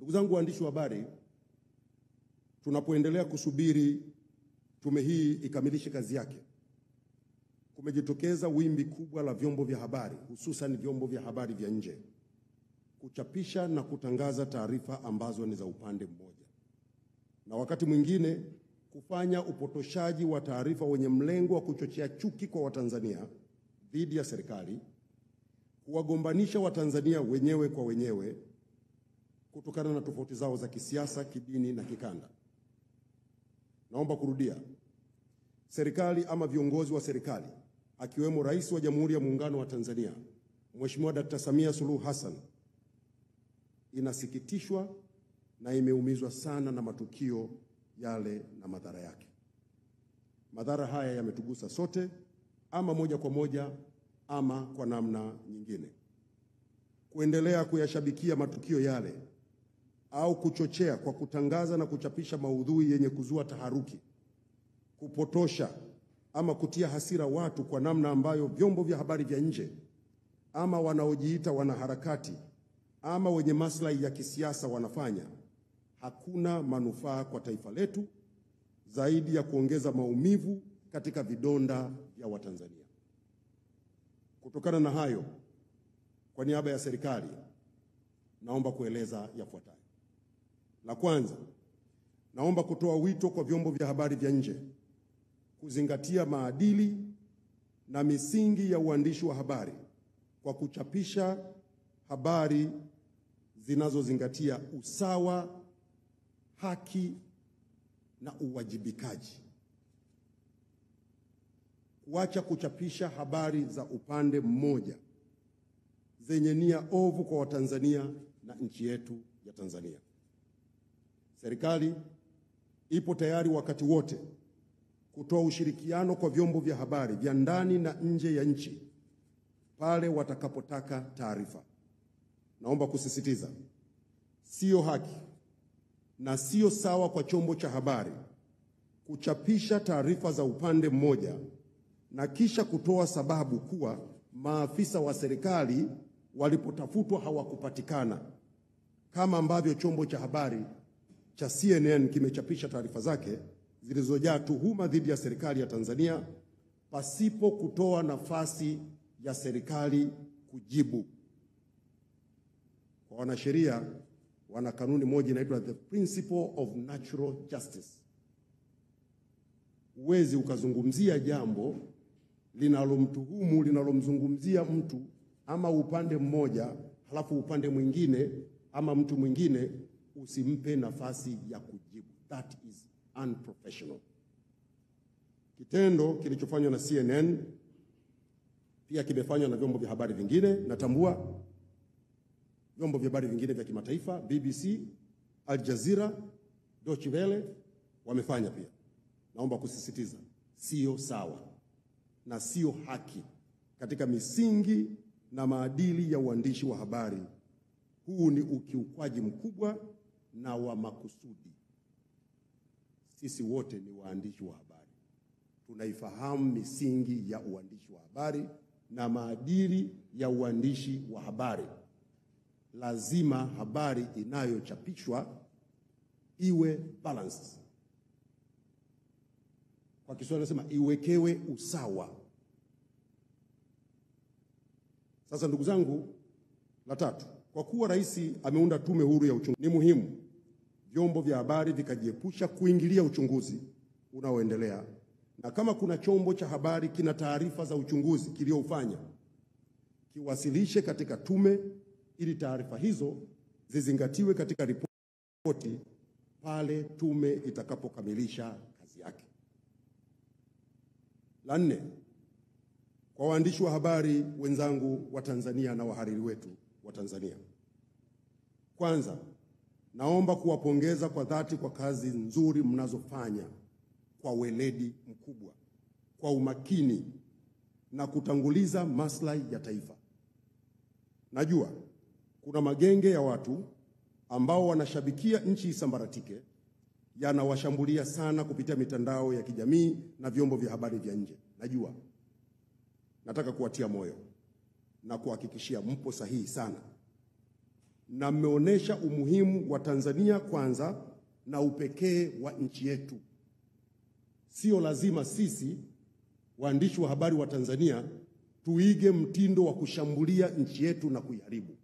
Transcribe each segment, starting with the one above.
Ndugu zangu waandishi wa habari, tunapoendelea kusubiri tume hii ikamilishe kazi yake, kumejitokeza wimbi kubwa la vyombo vya habari, hususan vyombo vya habari vya nje, kuchapisha na kutangaza taarifa ambazo ni za upande mmoja, na wakati mwingine kufanya upotoshaji wa taarifa wenye mlengo wa kuchochea chuki kwa Watanzania dhidi ya serikali, kuwagombanisha Watanzania wenyewe kwa wenyewe kutokana na tofauti zao za kisiasa, kidini na kikanda. Naomba kurudia, serikali ama viongozi wa serikali akiwemo Rais wa Jamhuri ya Muungano wa Tanzania Mheshimiwa Dr. Samia Suluhu Hassan inasikitishwa na imeumizwa sana na matukio yale na madhara yake. Madhara haya yametugusa sote, ama moja kwa moja ama kwa namna nyingine. Kuendelea kuyashabikia matukio yale au kuchochea kwa kutangaza na kuchapisha maudhui yenye kuzua taharuki, kupotosha ama kutia hasira watu kwa namna ambayo vyombo vya habari vya nje ama wanaojiita wanaharakati ama wenye maslahi ya kisiasa wanafanya, hakuna manufaa kwa taifa letu zaidi ya kuongeza maumivu katika vidonda vya Watanzania. Kutokana na hayo, kwa niaba ya serikali naomba kueleza yafuatayo. La kwanza, naomba kutoa wito kwa vyombo vya habari vya nje kuzingatia maadili na misingi ya uandishi wa habari kwa kuchapisha habari zinazozingatia usawa, haki na uwajibikaji. Kuacha kuchapisha habari za upande mmoja zenye nia ovu kwa Watanzania na nchi yetu ya Tanzania. Serikali ipo tayari wakati wote kutoa ushirikiano kwa vyombo vya habari vya ndani na nje ya nchi pale watakapotaka taarifa. Naomba kusisitiza, sio haki na sio sawa kwa chombo cha habari kuchapisha taarifa za upande mmoja na kisha kutoa sababu kuwa maafisa wa serikali walipotafutwa hawakupatikana, kama ambavyo chombo cha habari cha CNN kimechapisha taarifa zake zilizojaa tuhuma dhidi ya serikali ya Tanzania pasipo kutoa nafasi ya serikali kujibu. Kwa wanasheria, wana kanuni moja inaitwa the principle of natural justice. Huwezi ukazungumzia jambo linalomtuhumu, linalomzungumzia mtu ama upande mmoja, halafu upande mwingine ama mtu mwingine usimpe nafasi ya kujibu. That is unprofessional. Kitendo kilichofanywa na CNN pia kimefanywa na vyombo vya habari vingine. Natambua vyombo vya habari vingine vya kimataifa, BBC, Al Jazeera, Deutsche Welle wamefanya pia. Naomba kusisitiza, sio sawa na sio haki katika misingi na maadili ya uandishi wa habari. Huu ni ukiukwaji mkubwa na wa makusudi. Sisi wote ni waandishi wa habari, tunaifahamu misingi ya uandishi wa habari na maadili ya uandishi wa habari. Lazima habari inayochapishwa iwe balanced. Kwa Kiswahili nasema iwekewe usawa. Sasa ndugu zangu, la tatu, kwa kuwa rais ameunda tume huru ya uchunguzi, ni muhimu vyombo vya habari vikajiepusha kuingilia uchunguzi unaoendelea, na kama kuna chombo cha habari kina taarifa za uchunguzi kiliofanya, kiwasilishe katika tume ili taarifa hizo zizingatiwe katika ripoti pale tume itakapokamilisha kazi yake. La nne, kwa waandishi wa habari wenzangu wa Tanzania na wahariri wetu wa Tanzania, kwanza naomba kuwapongeza kwa dhati kwa kazi nzuri mnazofanya kwa weledi mkubwa, kwa umakini na kutanguliza maslahi ya taifa. Najua kuna magenge ya watu ambao wanashabikia nchi isambaratike, yanawashambulia sana kupitia mitandao ya kijamii na vyombo vya habari vya nje. Najua. Nataka kuwatia moyo na kuhakikishia mpo sahihi sana. na mmeonyesha umuhimu wa Tanzania kwanza na upekee wa nchi yetu. Sio lazima sisi waandishi wa habari wa Tanzania tuige mtindo wa kushambulia nchi yetu na kuiharibu.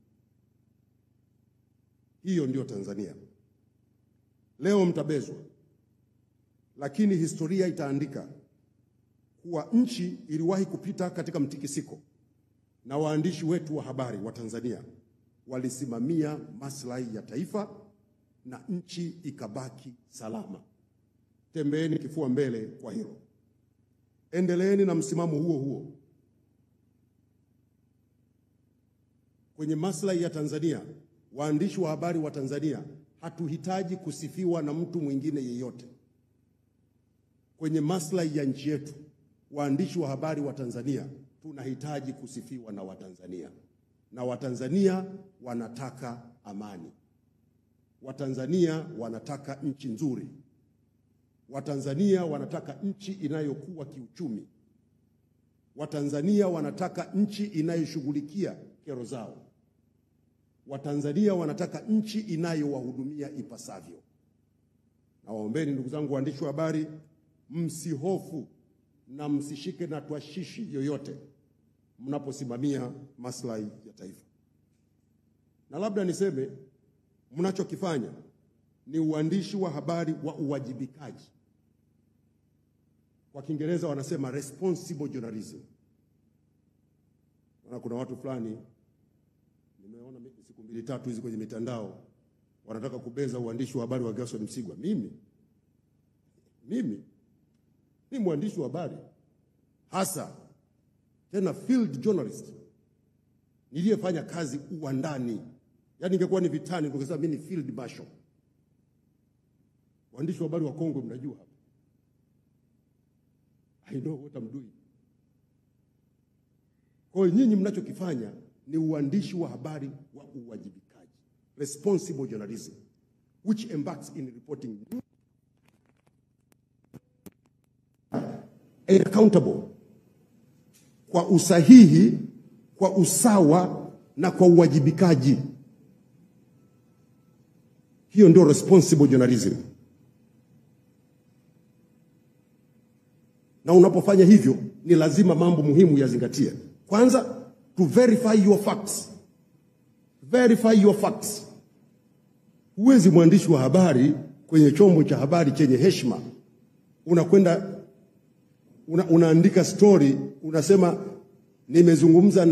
Hiyo ndio Tanzania. Leo mtabezwa, lakini historia itaandika kuwa nchi iliwahi kupita katika mtikisiko na waandishi wetu wa habari wa Tanzania walisimamia maslahi ya taifa na nchi ikabaki salama. Tembeeni kifua mbele kwa hilo. Endeleeni na msimamo huo huo. Kwenye maslahi ya Tanzania, waandishi wa habari wa Tanzania hatuhitaji kusifiwa na mtu mwingine yeyote. Kwenye maslahi ya nchi yetu, waandishi wa habari wa Tanzania tunahitaji kusifiwa na Watanzania. Na Watanzania wanataka amani. Watanzania wanataka nchi nzuri. Watanzania wanataka nchi inayokuwa kiuchumi. Watanzania wanataka nchi inayoshughulikia kero zao. Watanzania wanataka nchi inayowahudumia ipasavyo. Na waombeni ndugu zangu waandishi wa habari, msihofu na msishike na twashishi yoyote mnaposimamia maslahi ya taifa. Na labda niseme mnachokifanya ni uandishi wa habari wa uwajibikaji. Kwa Kiingereza wanasema responsible journalism. Na kuna watu fulani nimeona siku 2-3 hizi kwenye mitandao wanataka kubeza uandishi wa habari wa Gerson Msigwa. Mimi ni mwandishi wa habari hasa, tena field journalist, niliyefanya kazi uwandani. Yaani ingekuwa ni vitani ningesema mimi ni field marshal. Waandishi wa habari wa Kongo mnajua hapa. I know what I'm doing. Kwa hiyo nyinyi mnachokifanya ni uandishi wa habari wa uwajibikaji, responsible journalism, which embarks in reporting and accountable, kwa usahihi, kwa usawa na kwa uwajibikaji. Hiyo ndio responsible journalism. Na unapofanya hivyo ni lazima mambo muhimu yazingatie. Kwanza, to verify your facts. Verify your facts. Huwezi mwandishi wa habari kwenye chombo cha habari chenye heshima unakwenda unaandika story, unasema nimezungumza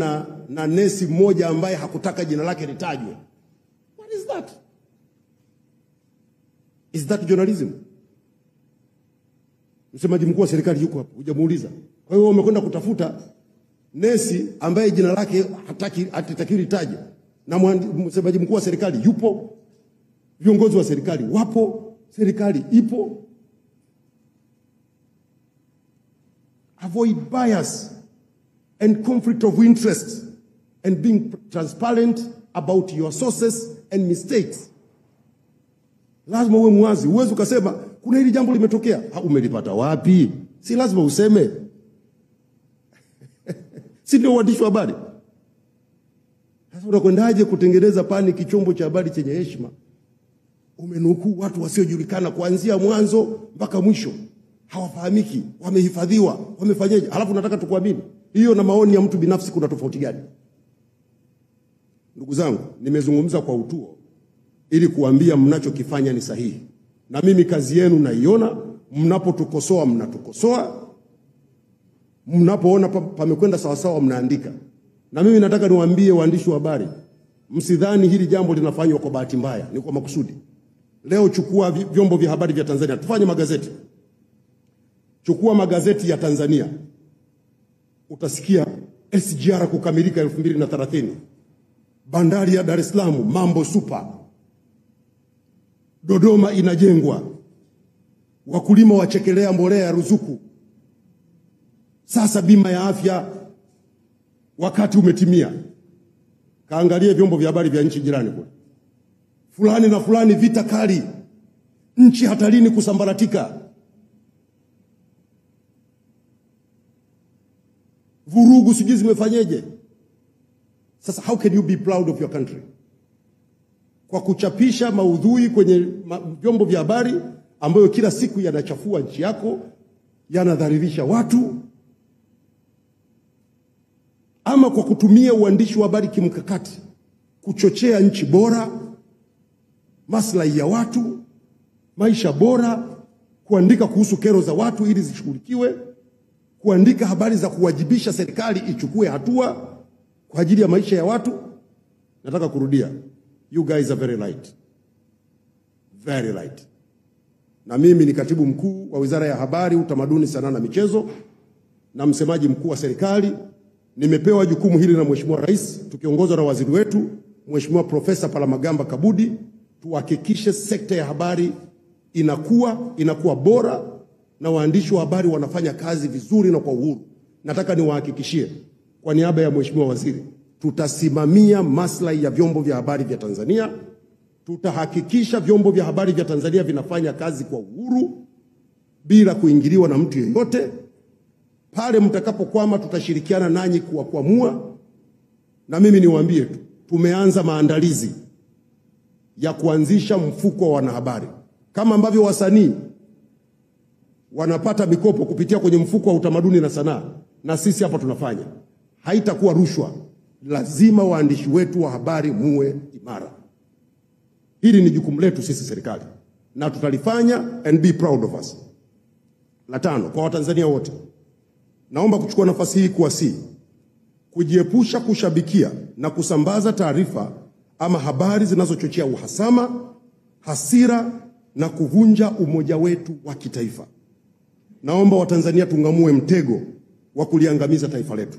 na nesi mmoja ambaye hakutaka jina lake litajwe. What is that? Is that journalism? Msemaji mkuu wa serikali yuko hapo, hujamuuliza. Kwa hiyo umekwenda kutafuta nesi ambaye jina lake hataki litaje, na msemaji mkuu wa serikali yupo, viongozi wa serikali wapo, serikali ipo. Avoid bias and conflict of interest and being transparent about your sources and mistakes. Lazima uwe mwazi. Uwezi ukasema kuna hili jambo limetokea, umelipata wapi? Si lazima useme. Si ndio uandishi wa habari? Sasa unakwendaje kutengeneza paniki chombo cha habari chenye heshima? Umenukuu watu wasiojulikana kuanzia mwanzo mpaka mwisho. Hawafahamiki, wamehifadhiwa, wamefanyaje? Halafu nataka tukuamini. Hiyo na maoni ya mtu binafsi kuna tofauti gani? Ndugu zangu, nimezungumza kwa utuo ili kuambia mnachokifanya ni sahihi. Na mimi kazi yenu naiona, mnapotukosoa mnatukosoa, mnapoona pamekwenda sawa sawa mnaandika. Na mimi nataka niwaambie waandishi wa habari, msidhani hili jambo linafanywa kwa bahati mbaya, ni kwa makusudi. Leo chukua vyombo vya habari vya Tanzania, tufanye magazeti. Chukua magazeti ya Tanzania, utasikia SGR kukamilika 2030. Bandari ya Dar es Salaam mambo super. Dodoma inajengwa. Wakulima wachekelea mbolea ya ruzuku. Sasa bima ya afya wakati umetimia. Kaangalie vyombo vya habari vya nchi jirani kule. Fulani na fulani vita kali. Nchi hatarini kusambaratika. Vurugu sijui zimefanyeje. Sasa how can you be proud of your country? kwa kuchapisha maudhui kwenye vyombo vya habari ambayo kila siku yanachafua nchi yako, yanadhalilisha watu, ama kwa kutumia uandishi wa habari kimkakati kuchochea nchi bora, maslahi ya watu, maisha bora, kuandika kuhusu kero za watu ili zishughulikiwe, kuandika habari za kuwajibisha serikali ichukue hatua kwa ajili ya maisha ya watu. Nataka kurudia, you guys are very light. Very light. Na mimi ni katibu mkuu wa Wizara ya Habari, Utamaduni, Sanaa na Michezo na msemaji mkuu wa serikali. Nimepewa jukumu hili na Mheshimiwa Rais tukiongozwa na waziri wetu Mheshimiwa Profesa Palamagamba Kabudi, tuhakikishe sekta ya habari inakuwa bora na waandishi wa habari wanafanya kazi vizuri na kwa uhuru. Nataka niwahakikishie kwa niaba ya Mheshimiwa Waziri, tutasimamia maslahi ya vyombo vya habari vya Tanzania. Tutahakikisha vyombo vya habari vya Tanzania vinafanya kazi kwa uhuru bila kuingiliwa na mtu yeyote. Pale mtakapokwama tutashirikiana nanyi kuamua. Na mimi niwaambie tu, tumeanza maandalizi ya kuanzisha mfuko wa wanahabari. Kama ambavyo wasanii wanapata mikopo kupitia kwenye mfuko wa utamaduni na sanaa, na sisi hapa tunafanya. Haitakuwa rushwa. Lazima waandishi wetu wa habari muwe imara. Hili ni jukumu letu sisi serikali, na tutalifanya, and be proud of us. La tano, kwa Watanzania wote, naomba kuchukua nafasi hii kuwasihi kujiepusha kushabikia na kusambaza taarifa ama habari zinazochochea uhasama, hasira na kuvunja umoja wetu wa kitaifa. Naomba Watanzania tungamue mtego wa kuliangamiza taifa letu.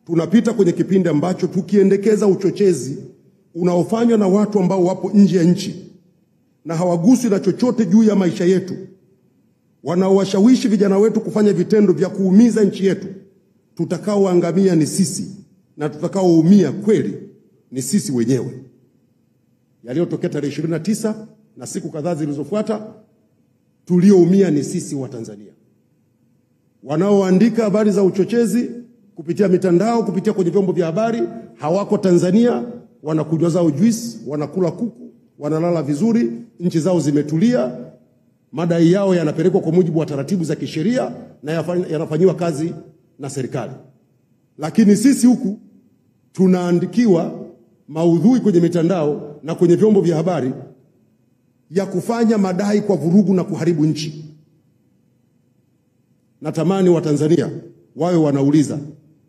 Tunapita kwenye kipindi ambacho tukiendekeza uchochezi unaofanywa na watu ambao wapo nje ya nchi na hawaguswi na chochote juu ya maisha yetu, wanaowashawishi vijana wetu kufanya vitendo vya kuumiza nchi yetu. Tutakaoangamia ni sisi, na tutakaoumia kweli ni sisi wenyewe. Yaliyotokea tarehe 29 na siku kadhaa zilizofuata, tulioumia ni sisi wa Tanzania. Wanaoandika habari za uchochezi kupitia mitandao, kupitia kwenye vyombo vya habari, hawako Tanzania, wanakunywa zao juice, wanakula kuku, wanalala vizuri, nchi zao zimetulia, madai yao yanapelekwa kwa mujibu wa taratibu za kisheria na yanafanywa kazi na serikali. Lakini sisi huku tunaandikiwa maudhui kwenye mitandao na kwenye vyombo vya habari ya kufanya madai kwa vurugu na kuharibu nchi. Natamani Watanzania wawe wanauliza,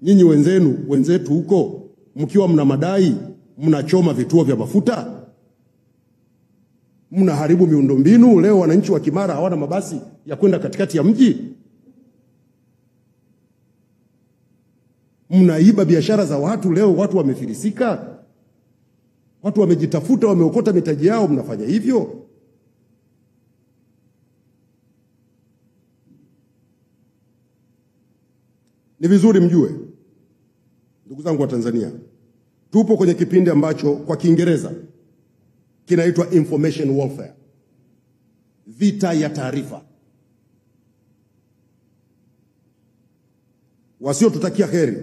nyinyi wenzetu huko mkiwa mna madai, mnachoma vituo vya mafuta, mnaharibu miundombinu. Leo wananchi wa Kimara hawana mabasi ya kwenda katikati ya mji. Mnaiba biashara za watu. Leo watu wamefilisika, watu wamejitafuta, wameokota mitaji yao. Mnafanya hivyo. Ni vizuri mjue, ndugu zangu wa Tanzania, tupo kwenye kipindi ambacho kwa Kiingereza kinaitwa information warfare, vita ya taarifa. Wasiotutakia heri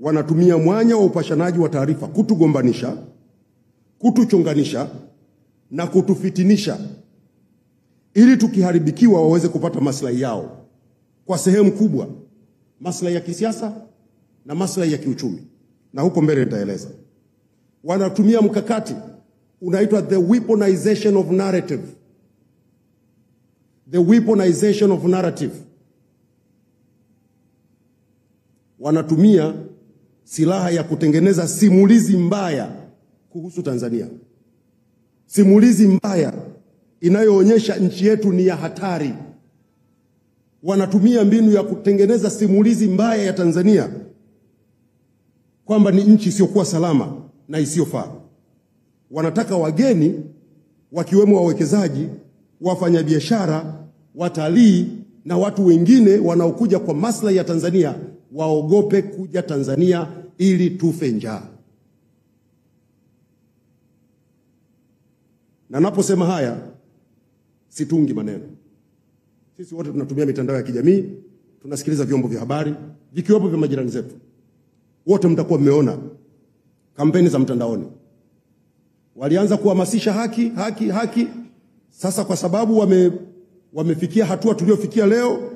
wanatumia mwanya wa upashanaji wa taarifa kutugombanisha, kutuchonganisha na kutufitinisha, ili tukiharibikiwa waweze kupata maslahi yao, kwa sehemu kubwa maslahi ya kisiasa na maslahi ya kiuchumi, na huko mbele nitaeleza. Wanatumia mkakati unaitwa the weaponization of narrative. The weaponization of narrative. Wanatumia silaha ya kutengeneza simulizi mbaya kuhusu Tanzania. Simulizi mbaya inayoonyesha nchi yetu ni ya hatari. Wanatumia mbinu ya kutengeneza simulizi mbaya ya Tanzania kwamba ni nchi isiyokuwa salama na isiyofaa. Wanataka wageni wakiwemo wawekezaji, wafanyabiashara, watalii na watu wengine wanaokuja kwa maslahi ya Tanzania waogope kuja Tanzania ili tufe njaa. Na naposema haya situngi maneno. Sisi wote tunatumia mitandao ya kijamii, tunasikiliza vyombo vya habari, vikiwepo vya majirani zetu. Wote mtakuwa mmeona kampeni za mtandaoni. Walianza kuhamasisha haki, haki, haki. Sasa kwa sababu wamefikia hatua tuliofikia leo,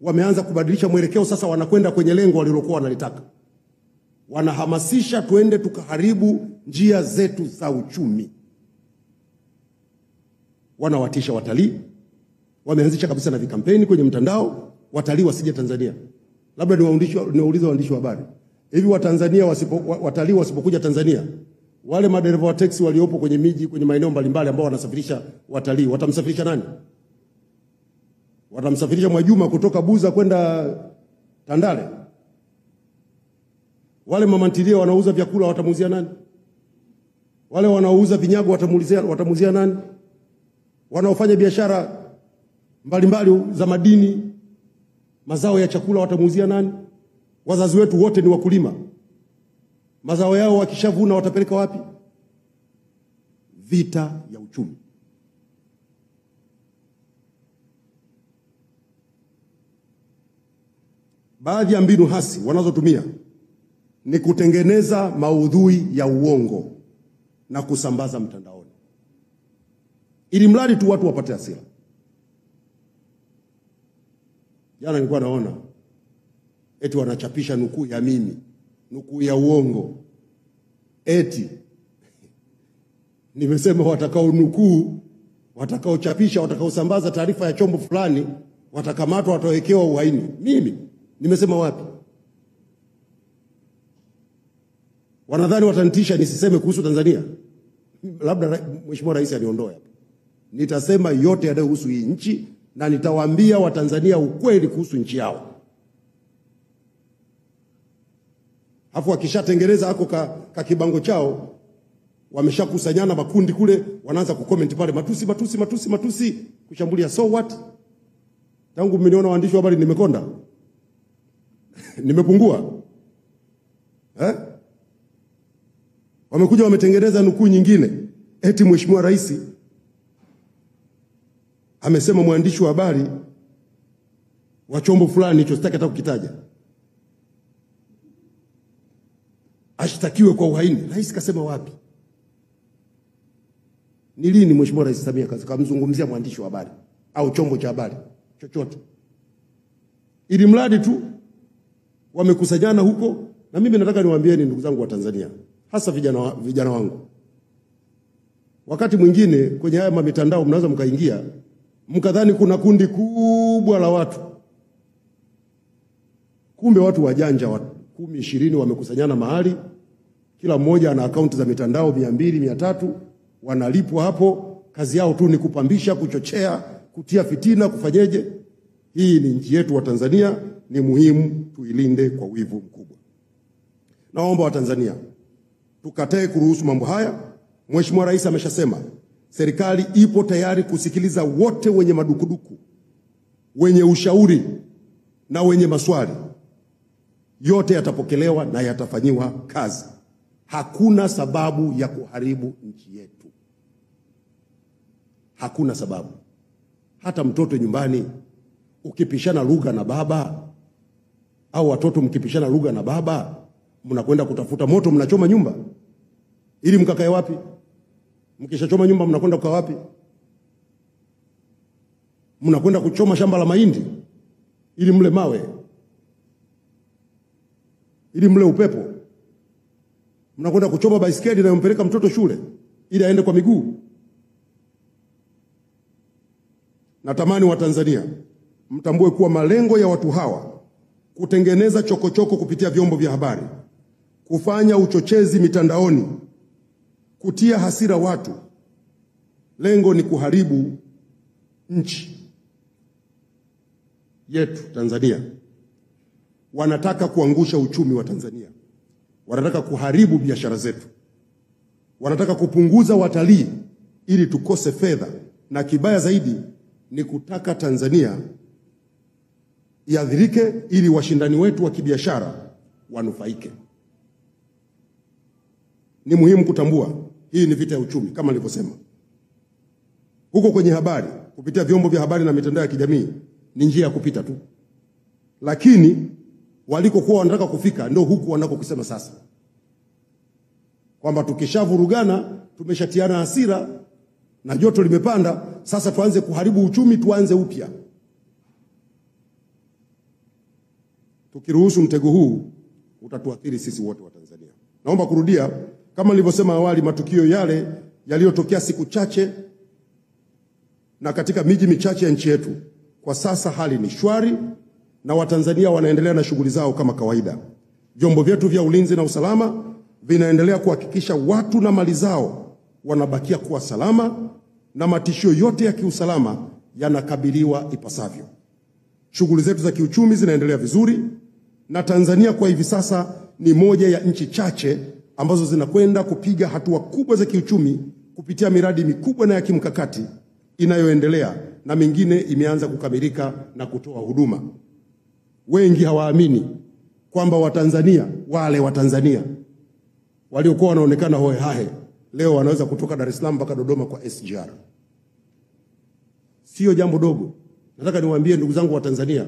wameanza kubadilisha mwelekeo. Sasa wanakwenda kwenye lengo walilokuwa wanalitaka. Wanahamasisha tuende tukaharibu njia zetu za uchumi. Wanawatisha watalii. Wameanzisha kabisa na vikampeni kwenye mtandao, watalii wasije Tanzania. Labda niwaulize waandishi wa habari. Hivi watalii wasipokuja Tanzania, wale madereva wa teksi waliopo kwenye miji, kwenye maeneo mbalimbali ambao wanasafirisha watalii, watamsafirisha nani? Watamsafirisha Mwajuma kutoka Buza kwenda Tandale? Wale mamantilia wanauza vyakula watamuuzia nani? Wale wanaouza vinyago watamuuzia nani? Wanaofanya biashara mbalimbali za madini, mazao ya chakula watamuuzia nani? Wazazi wetu wote ni wakulima. Mazao yao wakishavuna watapeleka wapi? Vita ya uchumi. Baadhi ya mbinu hasi wanazotumia ni kutengeneza maudhui ya uongo na kusambaza mtandaoni, ili mradi tu watu wapate hasira. Jana nilikuwa naona eti wanachapisha nukuu ya mimi, nukuu ya uongo. Eti nimesema watakao nukuu, watakao chapisha, watakao sambaza taarifa ya chombo fulani watakamatwa, watawekewa uhaini. Mimi nimesema wapi? Wanadhani watanitisha nisiseme kuhusu Tanzania? Labda Mheshimiwa Rais aniondoe hapa. Nitasema yote yanayohusu hii nchi na nitawaambia Watanzania ukweli kuhusu nchi yao. Hapo wakishatengeneza hako ka kibango chao, wameshakusanyana makundi kule, wanaanza kucomment pale, matusi, matusi, matusi, matusi, kushambulia. So what? Tangu mmeniona waandishi wa habari nimekonda? Nimepungua? Wamekuja wametengeneza nukuu nyingine. Eti Mheshimiwa Rais amesema mwandishi wa habari wa chombo fulani, hicho sitaki hata kukitaja, ashtakiwe kwa uhaini. Rais kasema wapi? Ni lini Mheshimiwa Rais Samia kamzungumzia mwandishi wa habari au chombo cha habari chochote? Ili mradi tu wamekusanyana huko. Na mimi nataka niwaambieni ndugu zangu wa Tanzania, hasa vijana wangu, wakati mwingine kwenye haya mitandao mnaweza mkaingia mkadhani kuna kundi kubwa la watu, kumbe watu wajanja 10, 20 wamekusanyana mahali, kila mmoja ana akaunti za mitandao 200, 300, wanalipwa hapo. Kazi yao tu ni kupambisha, kuchochea, kutia fitina, kufanyeje. Hii ni nchi yetu wa Tanzania, ni muhimu tuilinde kwa wivu mkubwa. Naomba Watanzania tukatae kuruhusu mambo haya. Mheshimiwa Rais ameshasema serikali ipo tayari kusikiliza wote wenye madukuduku, wenye ushauri na wenye maswali. Yote yatapokelewa na yatafanyiwa kazi. Hakuna sababu ya kuharibu nchi yetu. Hakuna sababu. Hata mtoto nyumbani ukipishana lugha na baba, au watoto mkipishana lugha na baba, mnakwenda kutafuta moto, mnachoma nyumba ili mkakae wapi? Mkishachoma nyumba mnakwenda kukaa wapi? Mnakwenda kuchoma shamba la mahindi ili mle mawe, ili mle upepo. Mnakwenda kuchoma baisikeli inayompeleka mtoto shule ili aende kwa miguu. Natamani Watanzania mtambue kuwa malengo ya watu hawa kutengeneza chokochoko kupitia vyombo vya habari, kufanya uchochezi mitandaoni, kutia hasira watu, lengo ni kuharibu nchi yetu Tanzania. Wanataka kuangusha uchumi wa Tanzania. Wanataka kuharibu biashara zetu. Wanataka kupunguza watalii ili tukose fedha, na kibaya zaidi ni kutaka Tanzania iadhirike ili washindani wetu wa kibiashara wanufaike. Ni muhimu kutambua hii ni vita ya uchumi kama nilivyosema. Huko kwenye habari, kupitia vyombo vya habari na mitandao ya kijamii ni njia ya kupita tu. Lakini walikokuwa wanataka kufika ndio huku wanako kusema sasa. kwamba tukishavurugana, tumeshatiana hasira na joto limepanda, sasa tuanze kuharibu uchumi, tuanze upya. Tukiruhusu mtego huu utatuathiri sisi wote wa Tanzania. Naomba kurudia kama nilivyosema awali, matukio yale yaliyotokea siku chache na katika miji michache ya nchi yetu, kwa sasa hali ni shwari na Watanzania wanaendelea na shughuli zao kama kawaida. Vyombo vyetu vya ulinzi na usalama vinaendelea kuhakikisha watu na mali zao wanabakia kuwa salama na matishio yote ya kiusalama yanakabiliwa ipasavyo. Shughuli zetu za kiuchumi zinaendelea vizuri na Tanzania kwa hivi sasa ni moja ya nchi chache ambazo zinakwenda kupiga hatua kubwa za kiuchumi kupitia miradi mikubwa na ya kimkakati inayoendelea na mingine imeanza kukamilika na kutoa huduma. Wengi hawaamini kwamba Watanzania, wale Watanzania waliokuwa wanaonekana hohehahe leo wanaweza kutoka Dar es Salaam mpaka Dodoma kwa SGR. Sio jambo dogo. Nataka niwaambie ndugu zangu wa Tanzania,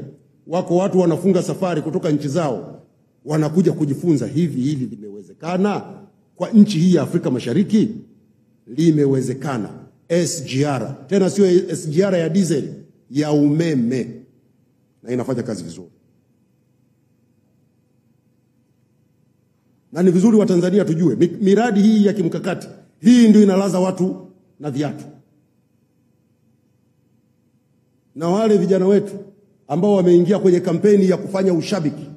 wako watu wanafunga safari kutoka nchi zao wanakuja kujifunza hivi limewezekana kwa nchi hii ya Afrika Mashariki. Limewezekana. SGR, tena sio SGR ya diesel, ya umeme, na inafanya kazi vizuri. Na ni vizuri wa Tanzania tujue miradi hii ya kimkakati, hii ndio inalaza watu na viatu. Na wale vijana wetu ambao wameingia kwenye kampeni ya kufanya ushabiki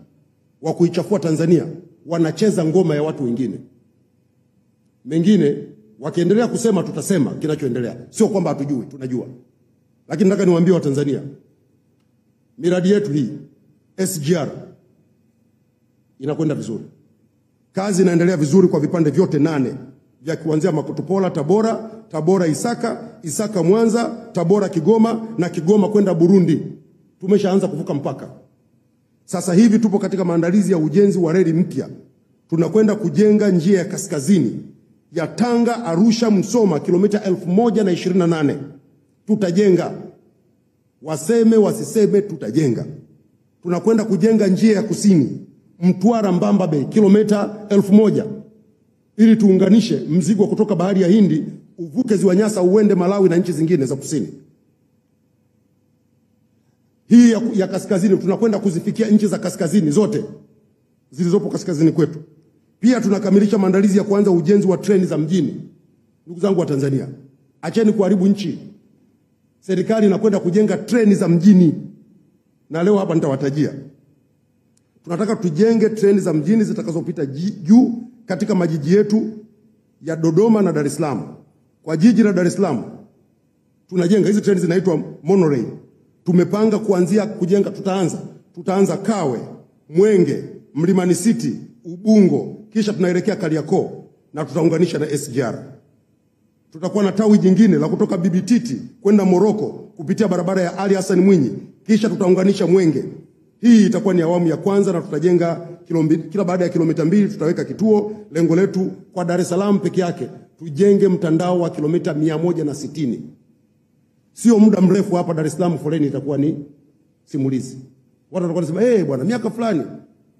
wa kuichafua Tanzania, wanacheza ngoma ya watu wengine. Mengine wakiendelea kusema tutasema kinachoendelea. Sio kwamba hatujui, tunajua. Lakini nataka niwaambie wa Tanzania, miradi yetu hii SGR inakwenda vizuri. Kazi inaendelea vizuri kwa vipande vyote 8 vya kuanzia Makotopola Tabora Isaka Mwanza, Tabora Kigoma na Kigoma kwenda Burundi. Tumeshaanza kuvuka mpaka. Sasa hivi tupo katika maandalizi ya ujenzi wa reli mpya. Tunakwenda kujenga njia ya kaskazini ya Tanga Arusha Msoma kilomita 1028. Tutajenga. Waseme wasiseme, tutajenga. Tunakwenda kujenga njia ya kusini Mtwara Mbamba Bay kilomita 1000 ili tuunganishe mzigo kutoka bahari ya Hindi uvuke ziwa Nyasa uende Malawi na nchi zingine za kusini. Hii ya kaskazini tunakwenda kuzifikia nchi za kaskazini zote zilizopo kaskazini kwetu. Pia tunakamilisha maandalizi ya kuanza ujenzi wa treni za mjini. Ndugu zangu wa Tanzania, acheni kuharibu nchi. Serikali inakwenda kujenga treni za mjini. Na leo hapa nitawatajia. Tunataka tujenge treni za mjini zitakazopita juu katika majiji yetu ya Dodoma na Dar es Salaam. Kwa jiji la Dar es Salaam tunajenga hizi treni zinaitwa monorail. Tumepanga kuanzia kujenga, tutaanza Kawe, Mwenge, Mlimani City, Ubungo, kisha tunaelekea Kariakoo na tutaunganisha na SGR. Tutakuwa na tawi jingine la kutoka Bibi Titi kwenda Moroko kupitia barabara ya Ali Hassan Mwinyi, kisha tutaunganisha Mwenge. Hii itakuwa ni awamu ya kwanza na tutajenga kila baada ya kilomita 2 tutaweka kituo. Lengo letu kwa Dar es Salaam peke yake tujenge mtandao wa kilomita 160. Sio muda mrefu hapa Dar es Salaam foleni itakuwa ni simulizi. Watu watakuwa wanasema bwana, miaka fulani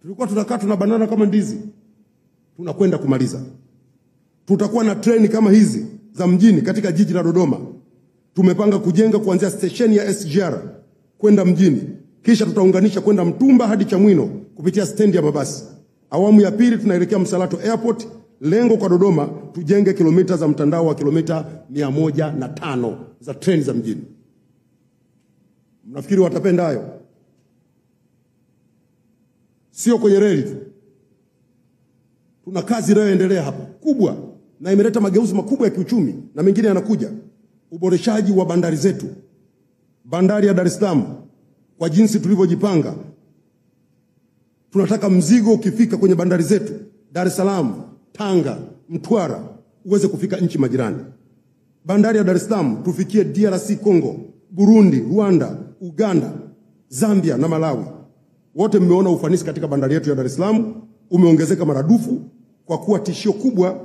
tulikuwa tunakaa tunabanana kama ndizi. Tunakwenda kumaliza. Tutakuwa na treni kama hizi za mjini katika jiji la Dodoma. Tumepanga kujenga kuanzia stesheni ya SGR kwenda mjini. Kisha tutaunganisha kwenda Mtumba hadi Chamwino kupitia stendi ya mabasi. Awamu ya pili tunaelekea Msalato Airport. Lengo kwa Dodoma tujenge kilomita za mtandao wa kilomita 105 za treni za mjini. Mnafikiri watapenda hayo? Sio kwenye reli tu. Tuna kazi inayoendelea hapa kubwa na imeleta mageuzi makubwa ya kiuchumi na mengine yanakuja. Uboreshaji wa bandari zetu. Bandari ya Dar es Salaam kwa jinsi tulivyojipanga, tunataka mzigo ukifika kwenye bandari zetu Dar es Salaam, Tanga, Mtwara uweze kufika nchi majirani. Bandari ya Dar es Salaam tufikie DRC Congo, Burundi, Rwanda, Uganda, Zambia na Malawi. Wote mmeona ufanisi katika bandari yetu ya Dar es Salaam umeongezeka maradufu kwa kuwa tishio kubwa,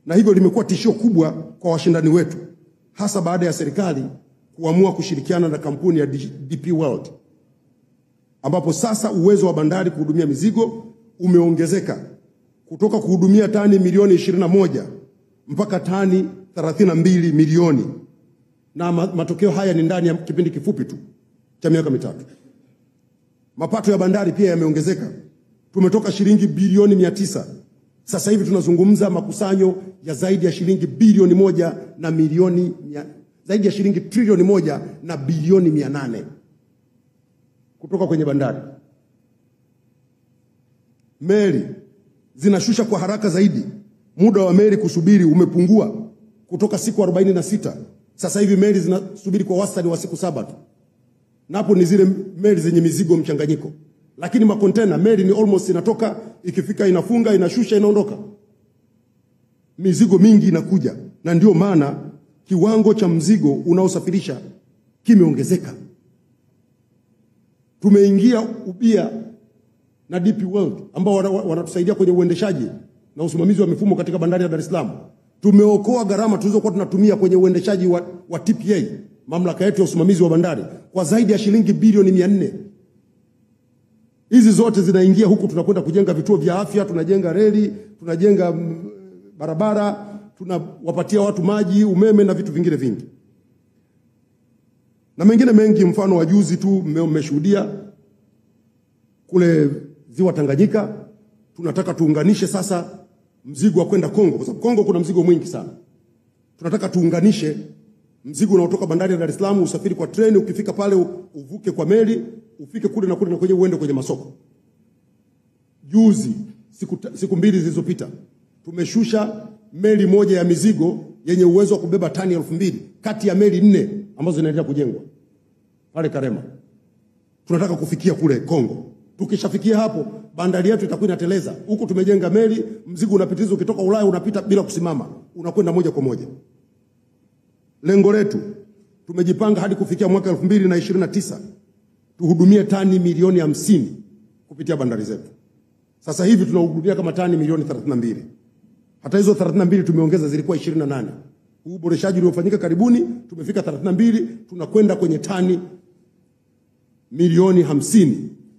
na hivyo limekuwa tishio kubwa kwa washindani wetu, hasa baada ya serikali kuamua kushirikiana na kampuni ya DP World, ambapo sasa uwezo wa bandari kuhudumia mizigo umeongezeka kutoka kuhudumia tani milioni 21 mpaka tani 32 milioni, na matokeo haya ni ndani ya kipindi kifupi tu cha miaka mitatu. Mapato ya bandari pia yameongezeka. Tumetoka shilingi bilioni 900. Sasa hivi tunazungumza makusanyo ya zaidi ya shilingi bilioni 1 na milioni zaidi ya shilingi trilioni 1 na bilioni 800 kutoka kwenye bandari. Meli zinashusha kwa haraka zaidi. Muda wa meli kusubiri umepungua kutoka siku 46. Sasa hivi meli zinasubiri kwa wastani wa siku 7 tu. Napo ni zile meli zenye mizigo mchanganyiko. Lakini makontena, meli ni almost inatoka, ikifika inafunga, inashusha, inaondoka. Mizigo mingi inakuja, na ndio maana kiwango cha mzigo unaosafirisha kimeongezeka. Tumeingia ubia na DP World ambao wanatusaidia kwenye uendeshaji na usimamizi wa mifumo katika bandari ya Dar es Salaam. Tumeokoa gharama tulizokuwa tunatumia kwenye uendeshaji wa TPA, mamlaka yetu ya usimamizi wa bandari, kwa zaidi ya shilingi bilioni 400. Hizi zote zinaingia huku, tunakwenda kujenga vituo vya afya, tunajenga reli, tunajenga barabara, tunawapatia watu maji, umeme na vitu vingine vingi. Na mengine mengi, mfano wa juzi tu mmeshuhudia kule Ziwa Tanganyika. Tunataka tuunganishe sasa mzigo wa kwenda Kongo, kwa sababu Kongo kuna mzigo mwingi sana. Tunataka tuunganishe mzigo unaotoka bandari ya Dar es Salaam, usafiri kwa treni, ukifika pale uvuke kwa meli, ufike kule na kule na kwenye uende kwenye masoko. Juzi siku 2 zilizopita tumeshusha meli moja ya mizigo yenye uwezo wa kubeba tani 2000 kati ya meli 4 ambazo zinaendelea kujengwa pale Karema. Tunataka kufikia kule Kongo. Tukishafikia hapo, bandari yetu itakuwa inateleza. Huko tumejenga meli, mzigo unapitizwa ukitoka Ulaya unapita bila kusimama, unakwenda moja kwa moja. Lengo letu, tumejipanga hadi kufikia mwaka 2029 tuhudumie tani milioni 50 kupitia bandari zetu. Sasa hivi tunahudumia kama tani milioni 32. Hata hizo 32 tumeongeza, zilikuwa 28. Huu uboreshaji uliofanyika karibuni, tumefika 32, tunakwenda kwenye tani milioni 50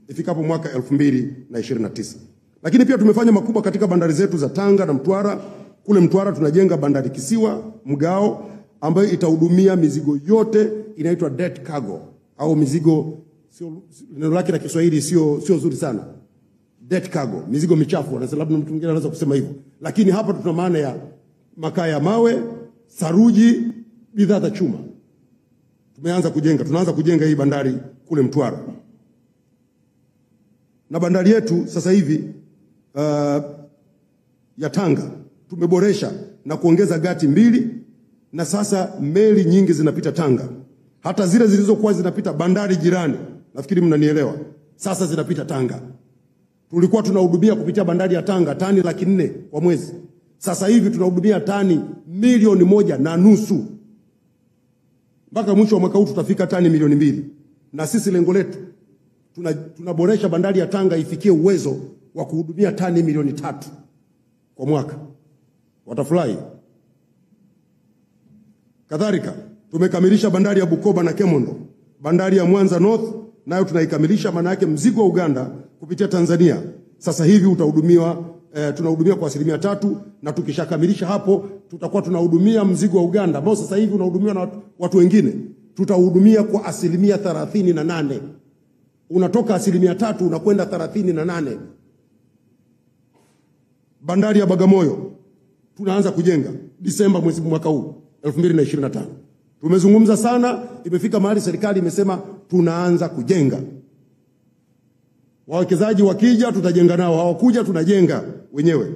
ifikapo mwaka 2029. Lakini pia tumefanya makubwa katika bandari zetu za Tanga na Mtwara. Kule Mtwara tunajenga bandari kisiwa Mgao ambayo itahudumia mizigo yote, inaitwa dead cargo au mizigo, neno lake la Kiswahili sio zuri sana. Dead cargo, mizigo michafu, labda mtu mwingine anaweza kusema hivyo. Lakini hapa tuna maana ya makaa ya mawe, saruji, bidhaa za chuma. Tunaanza kujenga hii bandari kule Mtwara. Na bandari yetu sasa hivi ya Tanga tumeboresha na kuongeza gati 2, na sasa meli nyingi zinapita Tanga. Hata zile zilizokuwa zinapita bandari jirani, nafikiri mnanielewa, sasa zinapita Tanga. Tulikuwa tunahudumia kupitia bandari ya Tanga tani 400,000 kwa mwezi. Sasa hivi tunahudumia tani 1.5 milioni. Mpaka mwisho wa mwaka huu tutafika tani 2 milioni. Na sisi lengo letu, tunaboresha bandari ya Tanga ifikie uwezo wa kuhudumia tani 3 milioni kwa mwaka. Watafurahi. Kadhalika, tumekamilisha bandari ya Bukoba na Kemondo. Bandari ya Mwanza North nayo tunaikamilisha, maana yake mzigo wa Uganda kupitia Tanzania sasa hivi tunahudumia kwa 3%, na tukishakamilisha hapo tutakuwa tunahudumia mzigo wa Uganda ambao sasa hivi unahudumiwa na watu wengine, tutahudumia kwa 38%. Unatoka 3% unakwenda 38%. Bandari ya Bagamoyo tunaanza kujenga Disemba mwaka huu 2025. Tumezungumza sana, imefika mahali serikali imesema tunaanza kujenga. Wawekezaji wakija tutajenga nao, hawakuja tunajenga wenyewe.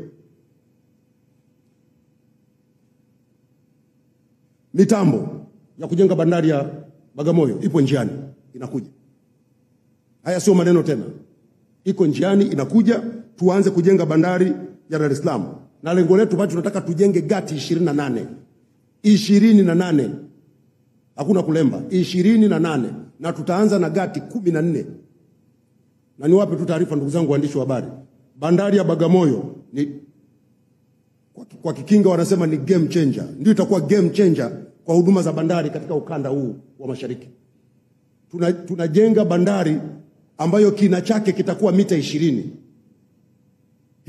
Mitambo ya kujenga bandari ya Bagamoyo ipo njiani, inakuja. Haya sio maneno tena. Iko njiani, inakuja. Tuanze kujenga bandari ya Dar es Salaam. Na lengo letu bado tunataka tujenge gati 28. 28. Hakuna kulemba. 28. Na tutaanza na gati 14. Na niwape tu taarifa ndugu zangu waandishi wa habari. Bandari ya Bagamoyo ni kwa Kikinga wanasema ni game changer. Ndio itakuwa game changer kwa huduma za bandari katika ukanda huu wa Mashariki. Tunajenga bandari ambayo kina chake kitakuwa mita 20.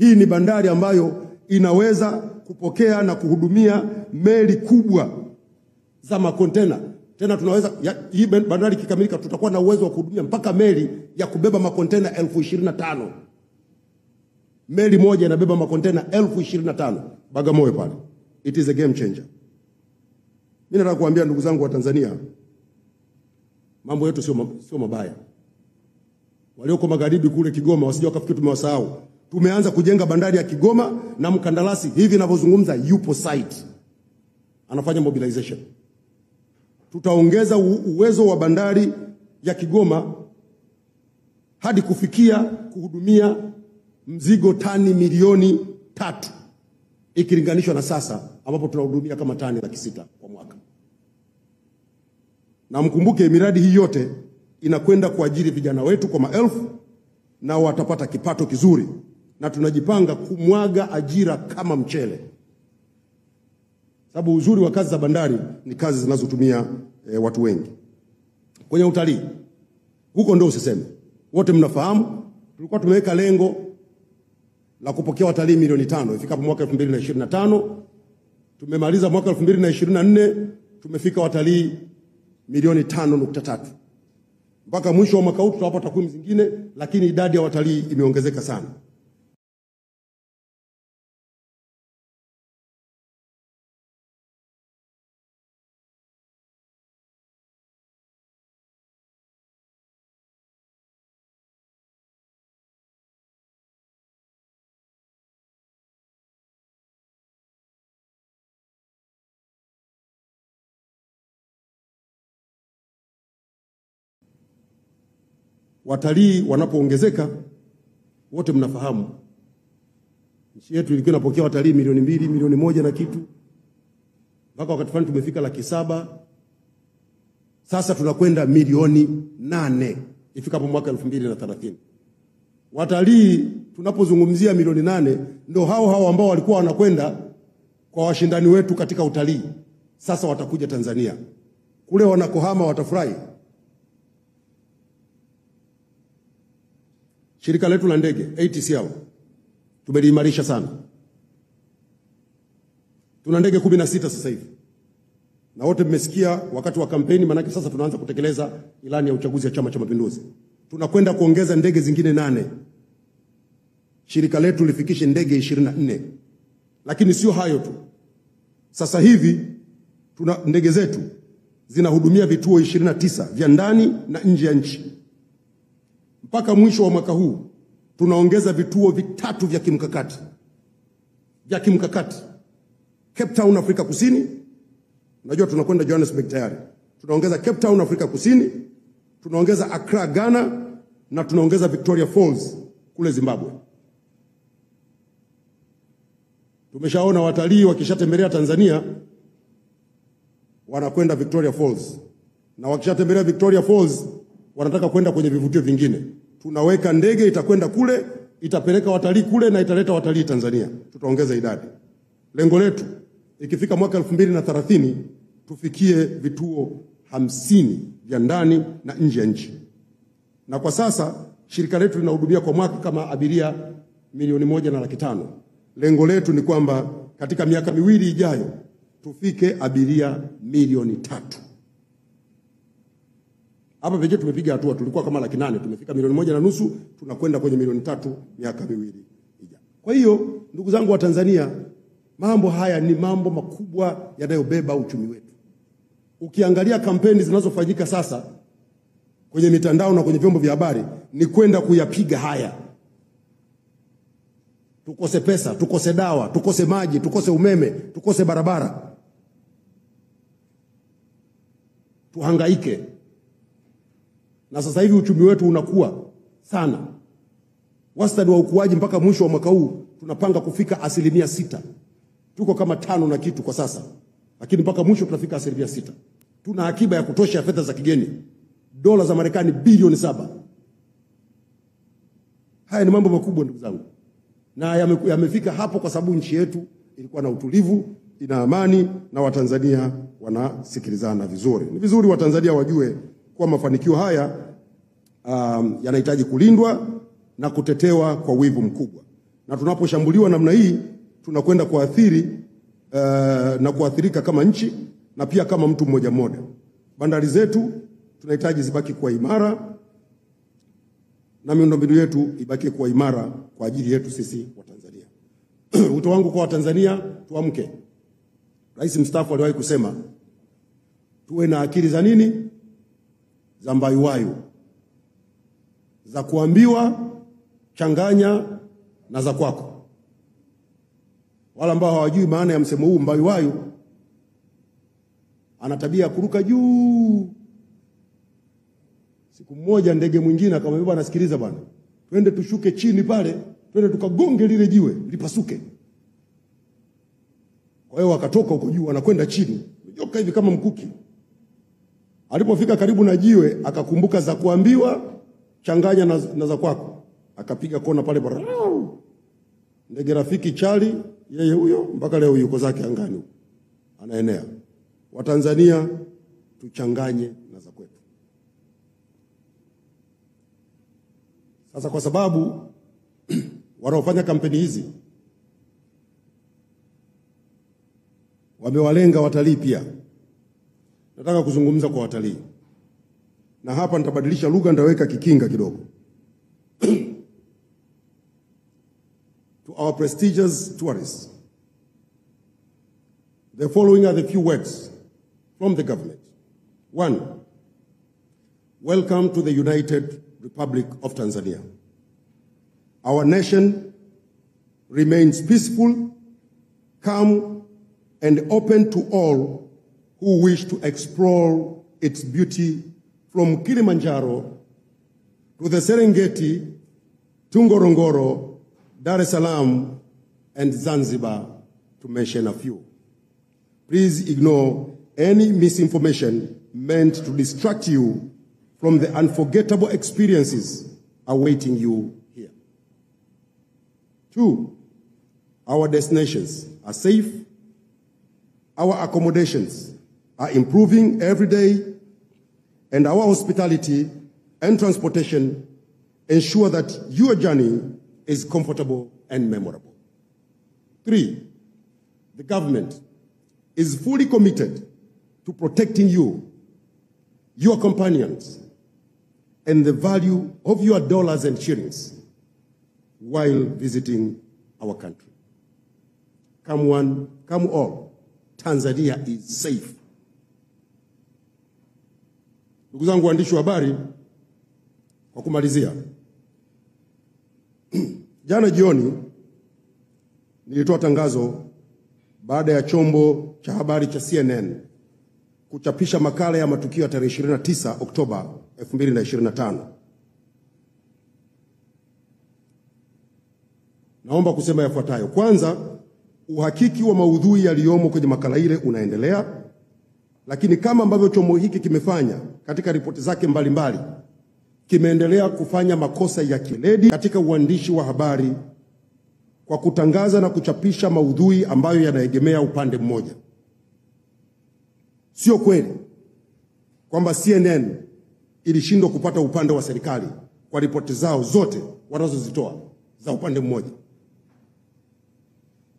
Hii ni bandari ambayo inaweza kupokea na kuhudumia meli kubwa za makontena. Tena tunaweza hii bandari kikamilika, tutakuwa na uwezo wa kuhudumia mpaka meli ya kubeba makontena 25,000. Meli moja inabeba makontena 25,000 Bagamoyo pale. It is a game changer. Mimi nataka kuambia ndugu zangu wa Tanzania, mambo yetu sio mabaya. Walioko magharibi kule Kigoma wasije wakafikiri tumewasahau. Tumeanza kujenga bandari ya Kigoma na mkandarasi hivi ninavyozungumza yupo site. Anafanya mobilization. Tutaongeza uwezo wa bandari ya Kigoma hadi kufikia kuhudumia mzigo tani milioni 3 ikilinganishwa na sasa ambapo tunahudumia kama tani 600,000 kwa mwaka. Na mkumbuke miradi hii yote inakwenda kuajiri vijana wetu kwa maelfu na watapata kipato kizuri, na tunajipanga kumwaga ajira kama mchele. Sababu uzuri wa kazi za bandari ni kazi zinazotumia watu wengi. Kwenye utalii, huko ndio usiseme. Wote mnafahamu, tulikuwa tumeweka lengo la kupokea watalii milioni 5 ifikapo mwaka 2025. Tumemaliza mwaka 2024, tumefika watalii milioni 5.3. Mpaka mwisho wa mwaka huu tutawapa takwimu zingine, lakini idadi ya watalii imeongezeka sana. Watalii wanapoongezeka, wote mnafahamu, nchi yetu ilikuwa inapokea watalii milioni 2, milioni 1 na kitu. Mpaka wakati fulani tumefika 700,000. Sasa tunakwenda milioni 8 ifikapo mwaka 2030. Watalii tunapozungumzia milioni 8 ndio hao ambao walikuwa wanakwenda kwa washindani wetu katika utalii. Sasa watakuja Tanzania. Kule wanakohama watafurahi. Shirika letu la ndege ATCL tumeliimarisha sana. Tuna ndege 16 sasa hivi. Na wote mmesikia wakati wa kampeni, manake sasa tunaanza kutekeleza ilani ya uchaguzi ya Chama cha Mapinduzi. Tunakwenda kuongeza ndege zingine 8. Shirika letu lifikishe ndege 24. Lakini sio hayo tu. Sasa hivi ndege zetu zinahudumia vituo 29 vya ndani na nje ya nchi. Mpaka mwisho wa mwaka huu tunaongeza vituo 3 vya kimkakati. Cape Town, Afrika Kusini. Unajua tunakwenda Johannesburg tayari. Tunaongeza Cape Town, Afrika Kusini. Tunaongeza Accra, Ghana, na tunaongeza Victoria Falls kule Zimbabwe. Tumeshaona watalii wakishatembelea Tanzania wanakwenda Victoria Falls. Na wakishatembelea Victoria Falls wanataka kwenda kwenye vivutio vingine. Tunaweka ndege itakwenda kule, itapeleka watalii kule na italeta watalii Tanzania. Tutaongeza idadi. Lengo letu ikifika mwaka 2030 tufikie vituo 50 vya ndani na nje ya nchi. Na kwa sasa shirika letu linahudumia kwa mwaka kama abiria milioni 1.5. Lengo letu ni kwamba katika miaka 2 ijayo tufike abiria milioni 3. Hapa pekee tumepiga hatua, tulikuwa kama 800,000, tumefika milioni 1.5, tunakwenda kwenye milioni 3 miaka 2 ijayo. Kwa hiyo ndugu zangu wa Tanzania, mambo haya ni mambo makubwa yanayobeba uchumi wetu. Ukiangalia kampeni zinazofanyika sasa kwenye mitandao na kwenye vyombo vya habari ni kwenda kuyapiga haya. Tukose pesa, tukose dawa, tukose maji, tukose umeme, tukose barabara. Tuhangaike. Na sasa hivi uchumi wetu unakuwa sana. Wastani wa ukuaji mpaka mwisho wa mwaka huu tunapanga kufika 6%. Tuko kama 5 na kitu kwa sasa. Lakini mpaka mwisho tutafika 6%. Tuna akiba ya kutosha ya fedha za kigeni. Dola za Marekani bilioni 7. Haya ni mambo makubwa ndugu zangu. Na yamefika hapo kwa sababu nchi yetu ilikuwa na utulivu, ina amani, na Watanzania wanasikilizana vizuri. Ni vizuri Watanzania wajue kwa mafanikio haya yanahitaji kulindwa na kutetewa kwa wivu mkubwa. na tunaposhambuliwa namna hii tunakwenda kuathiri na kuathirika kama nchi na pia kama mtu mmoja mmoja. Bandari zetu tunahitaji zibaki kuwa imara na miundombinu yetu ibaki kuwa imara kwa ajili yetu sisi wa Tanzania. Wito wangu kwa Watanzania, tuamke. Rais mstaafu aliwahi kusema tuwe na akili za nini? Za mbayuwayu, za kuambiwa changanya na za kwako. Wala ambao hawajui maana ya msemo huu mbayuwayu, ana tabia kuruka juu. Siku mmoja ndege mwingine akamwambia, anasikiliza bwana, twende tushuke chini pale, twende tukagonge lile jiwe lipasuke. Kwa hiyo wakatoka huko juu wanakwenda chini, joka hivi kama mkuki. Alipofika karibu na jiwe akakumbuka za kuambiwa changanya na za kwako, akapiga kona pale bara. Ndege rafiki chali yeye huyo mpaka leo yuko zake angani, anaenea. Watanzania tuchanganye na za kwetu. Sasa kwa sababu wanaofanya kampeni hizi wamewalenga watalii pia, nataka kuzungumza kwa watalii. Na hapa nitabadilisha lugha, nitaweka kikinga kidogo. To our prestigious tourists, the following are the few words from the government. 1, welcome to the United Republic of Tanzania. Our nation remains peaceful, calm, and open to all who wish to explore its beauty from Kilimanjaro to the Serengeti, to Ngorongoro, Dar es Salaam, and Zanzibar, to mention a few. Please ignore any misinformation meant to distract you from the unforgettable experiences awaiting you here. 2, our destinations are safe, our accommodations are improving every day, and our hospitality and transportation ensure that your journey is comfortable and memorable. 3, the government is fully committed to protecting you, your companions, and the value of your dollars and shillings while visiting our country. Come one, come all, Tanzania is safe. Ndugu zangu waandishi wa habari, kwa kumalizia, jana jioni nilitoa tangazo baada ya chombo cha habari cha CNN kuchapisha makala ya matukio ya tarehe 29 Oktoba 2025. Naomba kusema yafuatayo. Kwanza, uhakiki wa maudhui yaliyomo kwenye makala ile unaendelea, lakini kama ambavyo chombo hiki kimefanya katika ripoti zake mbalimbali, kimeendelea kufanya makosa ya kiledi katika uandishi wa habari kwa kutangaza na kuchapisha maudhui ambayo yanaegemea upande mmoja. Sio kweli kwamba CNN ilishindwa kupata upande wa serikali kwa ripoti zao zote wanazozitoa za upande mmoja.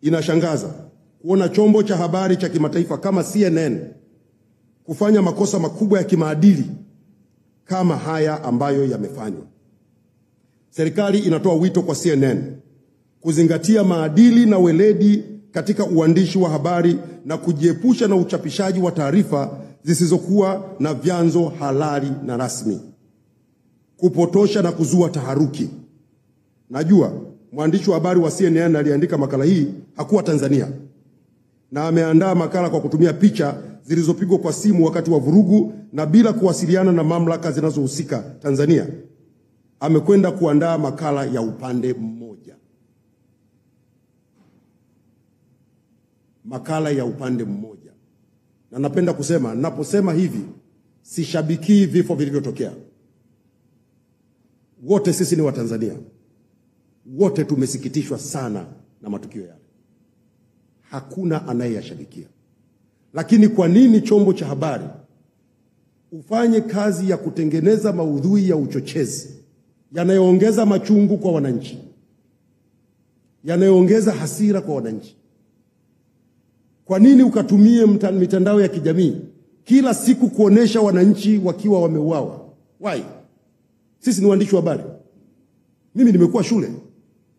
Inashangaza kuona chombo cha habari cha kimataifa kama CNN kufanya makosa makubwa ya kimaadili kama haya ambayo yamefanywa. Serikali inatoa wito kwa CNN kuzingatia maadili na weledi katika uandishi wa habari na kujiepusha na uchapishaji wa taarifa zisizokuwa na vyanzo halali na rasmi, kupotosha na kuzua taharuki. Najua mwandishi wa habari wa CNN aliandika makala hii hakuwa Tanzania, na ameandaa makala kwa kutumia picha zilizopigwa kwa simu wakati wa vurugu na bila kuwasiliana na mamlaka zinazohusika Tanzania. Amekwenda kuandaa makala ya upande mmoja. Makala ya upande mmoja. Na napenda kusema, naposema hivi, sishabikii vifo vilivyotokea. Wote sisi ni Watanzania. Wote tumesikitishwa sana na matukio yale. Hakuna anayeyashabikia. Lakini kwa nini chombo cha habari ufanye kazi ya kutengeneza maudhui ya uchochezi yanayoongeza machungu kwa wananchi, yanayoongeza hasira kwa wananchi. Kwa nini ukatumie mitandao ya kijamii kila siku kuonesha wananchi wakiwa wameuawa? Why? Sisi ni waandishi wa habari. Mimi nimekuwa shule,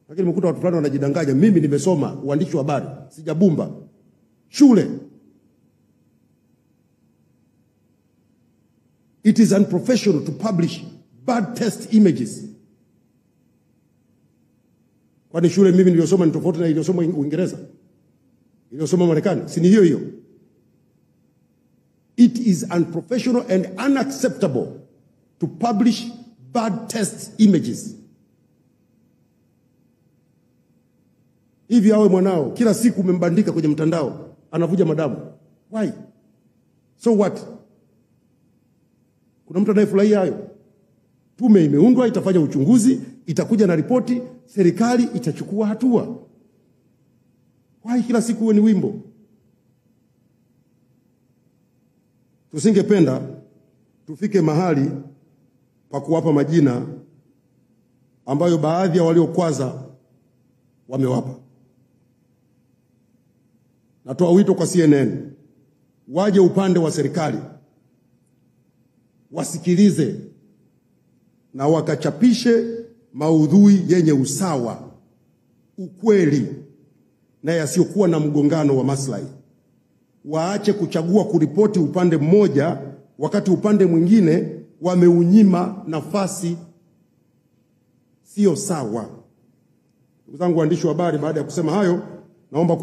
lakini nimekuta watu fulani wanajidanganya. Mimi nimesoma uandishi wa habari, sijabumba shule. It is unprofessional to publish bad test images. Kwani shule mimi niliyosoma ni tofauti na iliyosoma Uingereza, iliyosoma Marekani? Si ni hiyo hiyo? It is unprofessional and unacceptable to publish bad test images. Hivi awe mwanao kila siku umembandika kwenye mtandao anavuja madamu. Why? So what? Kuna mtu anayefurahia hayo? Tume imeundwa, itafanya uchunguzi, itakuja na ripoti, serikali itachukua hatua. Why kila siku uwe ni wimbo? Tusingependa tufike mahali pa kuwapa majina ambayo baadhi ya waliokwaza wamewapa. Natoa wito kwa CNN, waje upande wa serikali, wasikilize na wakachapishe maudhui yenye usawa, ukweli na yasiyokuwa na mgongano wa maslahi. Waache kuchagua kuripoti upande mmoja wakati upande mwingine wameunyima nafasi. Sio sawa. Ndugu zangu waandishi wa habari, baada ya kusema hayo, naomba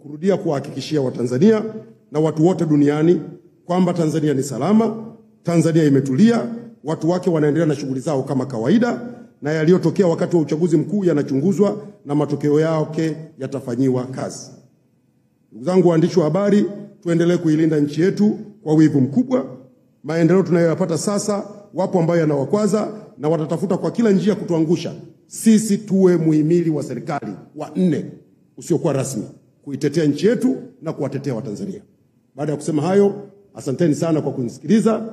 kurudia kuhakikishia Watanzania na watu wote duniani kwamba Tanzania ni salama, Tanzania imetulia, watu wake wanaendelea na shughuli zao kama kawaida, na yaliyotokea wakati wa uchaguzi mkuu yanachunguzwa na matokeo yake yatafanyiwa kazi. Ndugu zangu waandishi wa habari, tuendelee kuilinda nchi yetu kwa wivu mkubwa. Maendeleo tunayoyapata sasa, wapo ambayo yanawakwaza na watatafuta kwa kila njia kutuangusha. Sisi tuwe muhimili wa serikali wa 4 usiokuwa rasmi kuitetea nchi yetu na kuwatetea Watanzania. Baada ya kusema hayo, asanteni sana kwa kunisikiliza.